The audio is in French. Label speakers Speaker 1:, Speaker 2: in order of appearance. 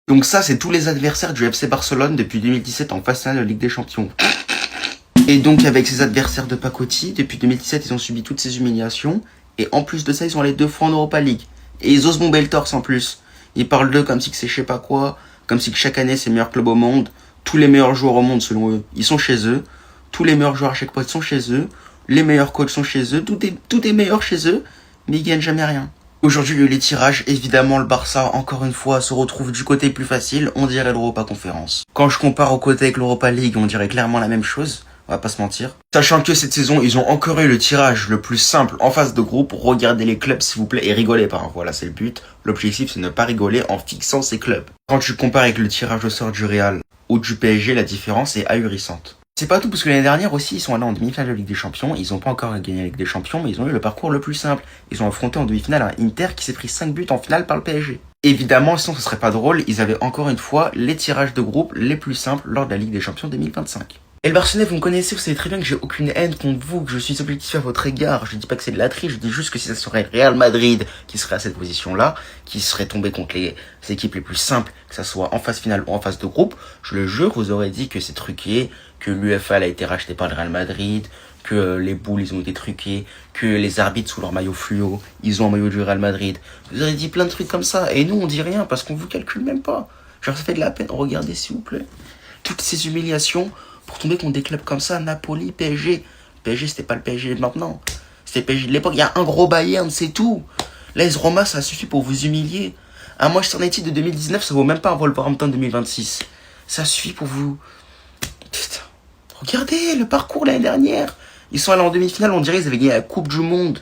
Speaker 1: Donc ça, c'est tous les adversaires du FC Barcelone depuis 2017 en phase finale de Ligue des Champions. Et donc avec ces adversaires de pacotille, depuis 2017, ils ont subi toutes ces humiliations. Et en plus de ça, ils sont allés 2 fois en Europa League. Et ils osent bomber le torse en plus. Ils parlent d'eux comme si c'est je sais pas quoi, comme si chaque année c'est le meilleur club au monde. Tous les meilleurs joueurs au monde selon eux, ils sont chez eux. Tous les meilleurs joueurs à chaque poste sont chez eux. Les meilleurs coachs sont chez eux. Tout est meilleur chez eux. Mais ils gagnent jamais rien. Aujourd'hui, il y a eu les tirages. Évidemment, le Barça, encore une fois, se retrouve du côté plus facile. On dirait l'Europa Conférence. Quand je compare au côté avec l'Europa League, on dirait clairement la même chose. On va pas se mentir. Sachant que cette saison, ils ont encore eu le tirage le plus simple en phase de groupe. Regardez les clubs, s'il vous plaît, et rigolez pas. Voilà, c'est le but. L'objectif, c'est ne pas rigoler en fixant ces clubs. Quand tu compares avec le tirage au sort du Real ou du PSG, la différence est ahurissante. C'est pas tout, parce que l'année dernière aussi, ils sont allés en demi-finale de Ligue des Champions. Ils ont pas encore gagné la Ligue des Champions, mais ils ont eu le parcours le plus simple. Ils ont affronté en demi-finale un Inter qui s'est pris 5 buts en finale par le PSG. Évidemment, sinon ce serait pas drôle, ils avaient encore une fois les tirages de groupe les plus simples lors de la Ligue des Champions 2025. Et le Barcelonais, vous me connaissez, vous savez très bien que j'ai aucune haine contre vous, que je suis objectif à votre égard. Je dis pas que c'est de la triche, je dis juste que si ça serait le Real Madrid qui serait à cette position-là, qui serait tombé contre les équipes les plus simples, que ça soit en phase finale ou en phase de groupe, je le jure, vous aurez dit que c'est truqué, que l'UEFA a été racheté par le Real Madrid, que les boules ils ont été truqués, que les arbitres sous leur maillot fluo, ils ont un maillot du Real Madrid. Vous aurez dit plein de trucs comme ça, et nous on dit rien parce qu'on vous calcule même pas. Genre ça fait de la peine, regardez s'il vous plaît. Toutes ces humiliations pour tomber contre des clubs comme ça, Napoli, PSG. PSG c'était pas le PSG de maintenant, c'était le PSG de l'époque, il y a un gros Bayern, c'est tout. L'AS Roma ça suffit pour vous humilier. Un Manchester United de 2019 ça vaut même pas un Wolverhampton 2026. Ça suffit pour vous... Putain. Regardez le parcours l'année dernière. Ils sont allés en demi-finale, on dirait qu'ils avaient gagné la Coupe du Monde.